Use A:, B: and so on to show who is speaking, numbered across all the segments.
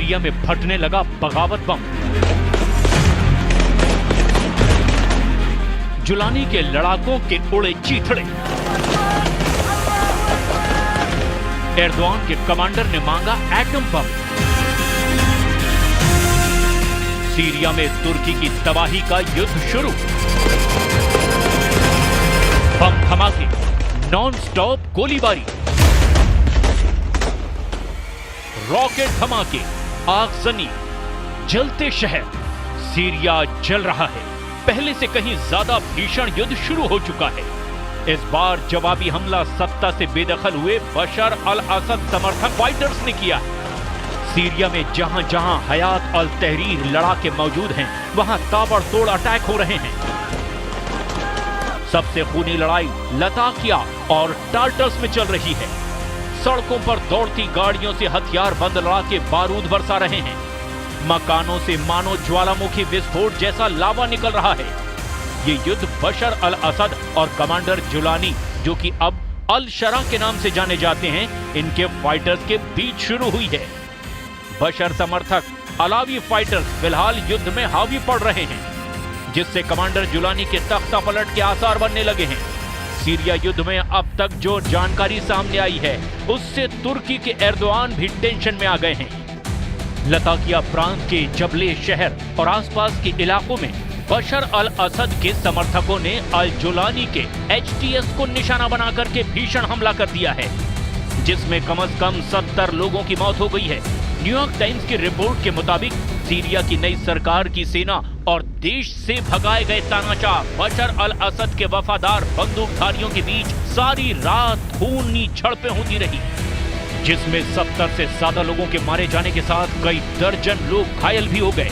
A: Syria में फटने लगा बगावत बम। जुलानी के लड़ाकों के उड़े चीथड़े। एर्दोआन के कमांडर ने मांगा एटम बम। सीरिया में तुर्की की तबाही का युद्ध शुरू। बम धमाके, नॉन स्टॉप गोलीबारी, रॉकेट धमाके, आगजनी, जलते शहर। सीरिया जल रहा है। पहले से कहीं ज्यादा भीषण युद्ध शुरू हो चुका है। इस बार जवाबी हमला सत्ता से बेदखल हुए बशर अल असद समर्थक फाइटर्स ने किया है। सीरिया में जहां जहां हयात अल तहरीर लड़ाके मौजूद हैं, वहां ताबड़तोड़ अटैक हो रहे हैं। सबसे खूनी लड़ाई लताकिया और टार्टस में चल रही है। सड़कों पर दौड़ती गाड़ियों से हथियार बंद लड़ाके बारूद बरसा रहे हैं। मकानों से मानो ज्वालामुखी विस्फोट जैसा लावा निकल रहा है। ये युद्ध बशर अल असद और कमांडर जुलानी, जो कि अब अल शरा के नाम से जाने जाते हैं, इनके फाइटर्स के बीच शुरू हुई है। बशर समर्थक अलावी फाइटर्स फिलहाल युद्ध में हावी पड़ रहे हैं, जिससे कमांडर जुलानी के तख्ता पलट के आसार बनने लगे हैं। सीरिया युद्ध में अब तक जो जानकारी सामने आई है, उससे तुर्की के एर्दोआन भी टेंशन में आ गए हैं। लताकिया प्रांत के जबले शहर और आसपास के इलाकों में बशर अल असद के समर्थकों ने अल जुलानी के HTS को निशाना बनाकर के भीषण हमला कर दिया है, जिसमें कम से कम 70 लोगों की मौत हो गई है। न्यूयॉर्क टाइम्स की रिपोर्ट के मुताबिक सीरिया की नई सरकार की सेना और देश से भगाए गए तानाशाह बशर अल असद के वफादार बंदूकधारियों के बीच सारी रात खूनी झड़पें होती रही, जिसमें 70 से ज्यादा लोगों के मारे जाने के साथ कई दर्जन लोग घायल भी हो गए।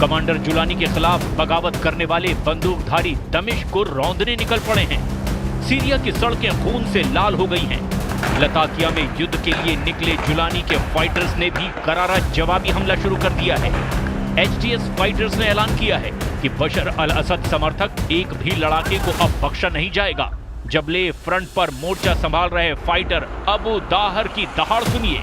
A: कमांडर जुलानी के खिलाफ बगावत करने वाले बंदूकधारी दमिश्क को रौंदने निकल पड़े हैं। सीरिया की सड़कें खून से लाल हो गई हैं। लताकिया में युद्ध के लिए निकले जुलानी के फाइटर्स ने भी करारा जवाबी हमला शुरू कर दिया है। HTS फाइटर्स ने ऐलान किया है कि बशर अल असद समर्थक एक भी लड़ाके को अब बख्शा नहीं जाएगा। जबले फ्रंट पर मोर्चा संभाल रहे फाइटर अबू दाहर की दहाड़ सुनिए।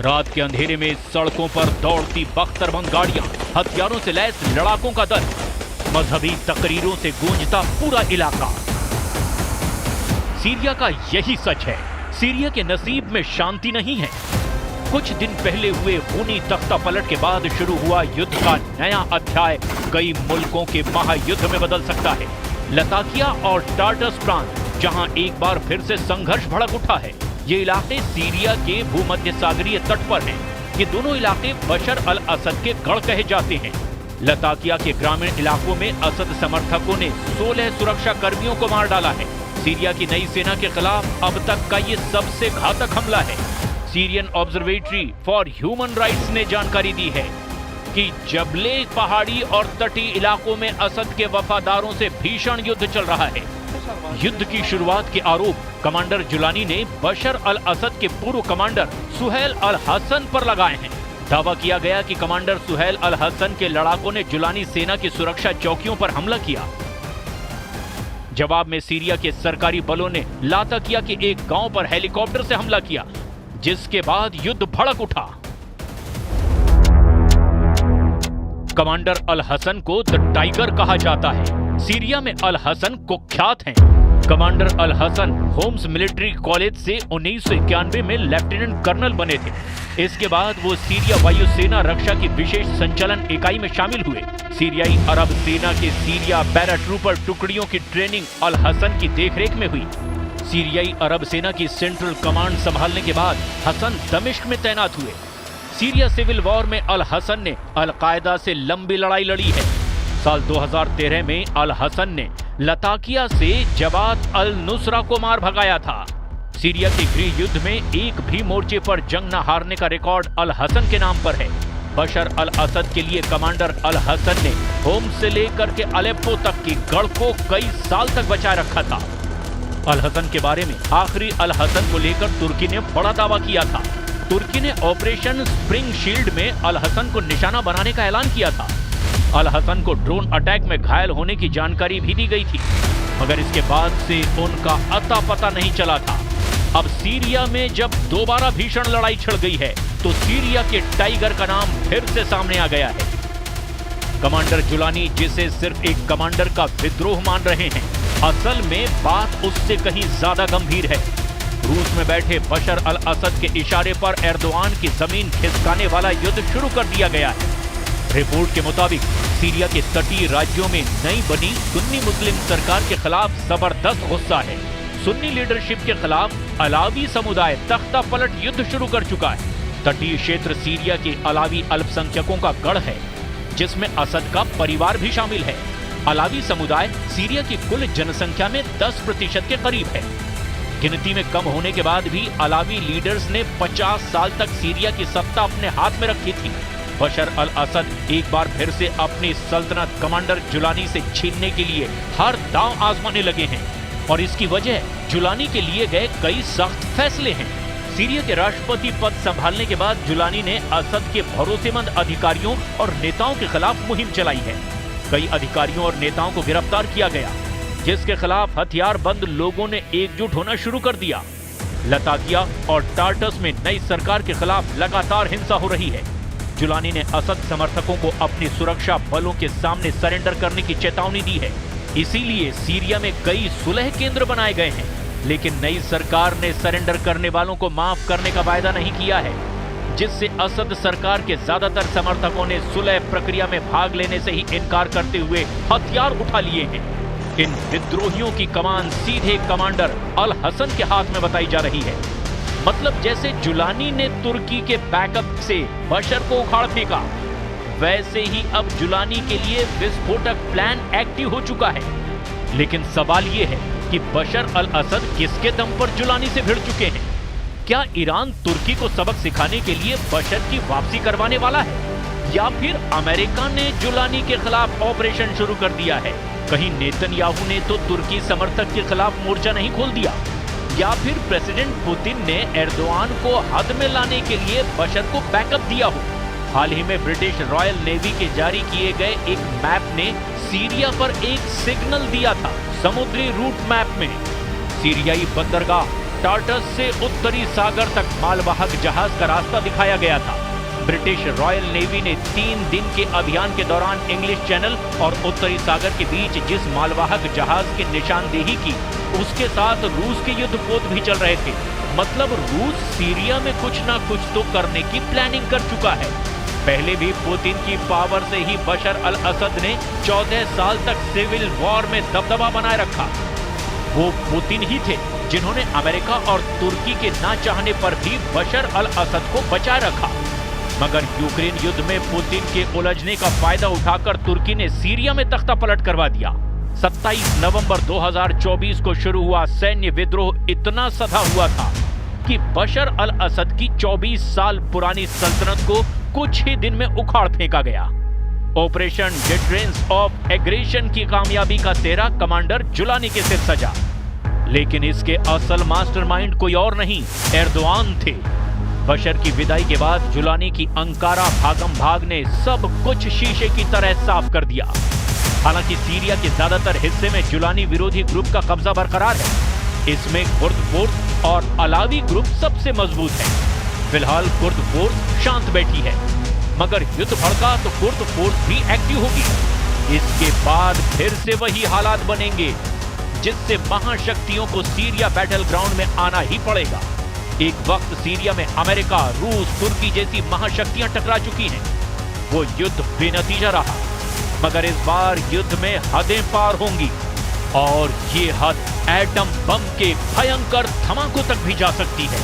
A: रात के अंधेरे में सड़कों पर दौड़ती बख्तरबंद गाड़ियां, हथियारों से लैस लड़ाकों का दल, मजहबी तकरीरों से गूंजता पूरा इलाका। सीरिया का यही सच है। सीरिया के नसीब में शांति नहीं है। कुछ दिन पहले हुए खूनी तख्ता पलट के बाद शुरू हुआ युद्ध का नया अध्याय कई मुल्कों के महायुद्ध में बदल सकता है। लताकिया और टार्टस प्रांत, जहां एक बार फिर से संघर्ष भड़क उठा है, ये इलाके सीरिया के भूमध्य सागरीय तट पर हैं। ये दोनों इलाके बशर अल असद के गढ़ कहे जाते हैं। लताकिया के ग्रामीण इलाकों में असद समर्थकों ने 16 सुरक्षा कर्मियों को मार डाला है। सीरिया की नई सेना के खिलाफ अब तक का ये सबसे घातक हमला है। Syrian observatory for human rights ने जानकारी दी है कि जबले पहाड़ी और तटीय इलाकों में असद के वफादारों से भीषण युद्ध चल रहा है। युद्ध की शुरुआत के आरोप कमांडर जुलानी ने बशर अल असद के पूर्व कमांडर सुहेल अल हसन पर लगाए हैं। दावा किया गया कि कमांडर सुहेल अल हसन के लड़ाकों ने जुलानी सेना की सुरक्षा चौकियों पर हमला किया। जवाब में सीरिया के सरकारी बलों ने लाताकिया के एक गांव पर हेलीकॉप्टर से हमला किया, जिसके बाद युद्ध भड़क उठा। कमांडर अल हसन को द टाइगर कहा जाता है। सीरिया में अल हसन कुख्यात हैं। कमांडर अल हसन होम्स मिलिट्री कॉलेज से 1991 में लेफ्टिनेंट कर्नल बने थे। इसके बाद वो सीरिया वायुसेना रक्षा की विशेष संचालन इकाई में शामिल हुए। सीरियाई अरब सेना के सीरिया पैराट्रूपर टुकड़ियों की ट्रेनिंग अल हसन की देखरेख में हुई। सीरियाई अरब सेना की सेंट्रल कमांड संभालने के बाद हसन दमिश्क में तैनात हुए। सीरिया सिविल वॉर में अल हसन ने अल कायदा से लंबी लड़ाई लड़ी है। साल 2013 में अल हसन ने लताकिया से जबात अल नुसरा को मार भगाया था। सीरिया के गृह युद्ध में एक भी मोर्चे पर जंग न हारने का रिकॉर्ड अल हसन के नाम पर है। बशर अल असद के लिए कमांडर अल हसन ने होम्स से लेकर के अलेप्पो तक की गढ़ को कई साल तक बचाए रखा था। अल हसन के बारे में आखिरी अल हसन को लेकर तुर्की ने बड़ा दावा किया था। तुर्की ने ऑपरेशन स्प्रिंग शील्ड में अल हसन को निशाना बनाने का ऐलान किया था। अल हसन को ड्रोन अटैक में घायल होने की जानकारी भी दी गई थी, मगर इसके बाद से उनका अता पता नहीं चला था। अब सीरिया में जब दोबारा भीषण लड़ाई छिड़ गई है तो सीरिया के टाइगर का नाम फिर से सामने आ गया है। कमांडर जुलानी, जिसे सिर्फ एक कमांडर का विद्रोह मान रहे हैं, असल में बात उससे कहीं ज्यादा गंभीर है। रूस में बैठे बशर अल असद के इशारे पर एर्दोआन की जमीन खिसकाने वाला युद्ध शुरू कर दिया गया है। रिपोर्ट के मुताबिक सीरिया के तटीय राज्यों में नई बनी सुन्नी मुस्लिम सरकार के खिलाफ जबरदस्त गुस्सा है। सुन्नी लीडरशिप के खिलाफ अलावी समुदाय तख्ता पलट युद्ध शुरू कर चुका है। तटीय क्षेत्र सीरिया के अलावी अल्पसंख्यकों का गढ़ है, जिसमें असद का परिवार भी शामिल है। अलावी समुदाय सीरिया की कुल जनसंख्या में 10% के करीब है। गिनती में कम होने के बाद भी अलावी लीडर्स ने 50 साल तक सीरिया की सत्ता अपने हाथ में रखी थी। बशर अल असद एक बार फिर से अपनी सल्तनत कमांडर जुलानी से छीनने के लिए हर दांव आजमाने लगे हैं, और इसकी वजह जुलानी के लिए गए कई सख्त फैसले हैं। सीरिया के राष्ट्रपति पद संभालने के बाद जुलानी ने असद के भरोसेमंद अधिकारियों और नेताओं के खिलाफ मुहिम चलाई है। कई अधिकारियों और नेताओं को गिरफ्तार किया गया, जिसके खिलाफ हथियारबंद लोगों ने एकजुट होना शुरू कर दिया। लताकिया और टार्टस में नई सरकार के खिलाफ लगातार हिंसा हो रही है। जुलानी ने असद समर्थकों को अपनी सुरक्षा बलों के सामने सरेंडर करने की चेतावनी दी है। इसीलिए सीरिया में कई सुलह केंद्र बनाए गए हैं, लेकिन नई सरकार ने सरेंडर करने वालों को माफ करने का वायदा नहीं किया है, जिससे असद सरकार के ज्यादातर समर्थकों ने सुलह प्रक्रिया में भाग लेने से ही इनकार करते हुए हथियार उठा लिए हैं। इन विद्रोहियों की कमान सीधे कमांडर अल हसन के हाथ में बताई जा रही है। मतलब जैसे जुलानी ने तुर्की के बैकअप से बशर को उखाड़ फेंका, वैसे ही अब जुलानी के लिए विस्फोटक प्लान एक्टिव हो चुका है। लेकिन सवाल यह है कि बशर अल असद किसके दम पर जुलानी से भिड़ चुके हैं? क्या ईरान तुर्की को सबक सिखाने के लिए बशर की वापसी करवाने वाला है, या फिर अमेरिका ने जुलानी के खिलाफ ऑपरेशन शुरू कर दिया है? कहीं नेतन्याहू ने तो तुर्की समर्थक के खिलाफ मोर्चा नहीं खोल दिया, या फिर प्रेसिडेंट पुतिन ने एर्दोआन को हद में लाने के लिए बशर को बैकअप दिया हो? हाल ही में ब्रिटिश रॉयल नेवी के जारी किए गए एक मैप ने सीरिया पर एक सिग्नल दिया था। समुद्री रूट मैप में सीरियाई बंदरगाह टार्टस से उत्तरी सागर तक मालवाहक जहाज का रास्ता दिखाया गया था। ब्रिटिश रॉयल नेवी ने 3 दिन के अभियान के दौरान इंग्लिश चैनल और उत्तरी सागर के बीच जिस मालवाहक जहाज की निशानदेही की, उसके साथ रूस के युद्धपोत भी चल रहे थे। मतलब रूस सीरिया में कुछ ना कुछ तो करने की प्लानिंग कर चुका है। पहले भी पुतिन की पावर से ही बशर अल असद ने 14 साल तक सिविल वॉर में दबदबा बनाए रखा। वो पुतिन ही थे जिन्होंने अमेरिका और तुर्की के ना चाहने पर भी बशर अल असद को बचाए रखा। मगर यूक्रेन युद्ध में पुतिन के उलझने का फायदा उठाकर तुर्की ने सीरिया में तख्ता पलट करवा दिया। 27 नवंबर 2024 को शुरू हुआ सैन्य विद्रोह इतना सधा हुआ था कि बशर अल असद की 24 साल पुरानी सल्तनत को कुछ ही दिन में उखाड़ फेंका गया। ऑपरेशन डिटरेंस ऑफ एग्रेशन की कामयाबी का सेहरा कमांडर जुलानी के सिर सजा, लेकिन इसके असल मास्टरमाइंड कोई और नहीं, एर्दोआन थे। बशर की विदाई के बाद जुलानी की अंकारा भागम भाग ने सब कुछ शीशे की तरह साफ कर दिया। हालांकि सीरिया के ज्यादातर हिस्से में जुलानी विरोधी ग्रुप का कब्जा बरकरार है। इसमें कुर्द फोर्स और अलावी ग्रुप सबसे मजबूत है। फिलहाल कुर्द फोर्स शांत बैठी है, मगर युद्ध भड़का तो कुर्द फोर्स भी एक्टिव होगी। इसके बाद फिर से वही हालात बनेंगे, जिससे महाशक्तियों को सीरिया बैटल ग्राउंड में आना ही पड़ेगा। एक वक्त सीरिया में अमेरिका, रूस, तुर्की जैसी महाशक्तियां टकरा चुकी हैं। वो युद्ध बेनतीजा रहा, मगर इस बार युद्ध में हदें पार होंगी, और ये हद एटम बम के भयंकर धमाकों तक भी जा सकती है।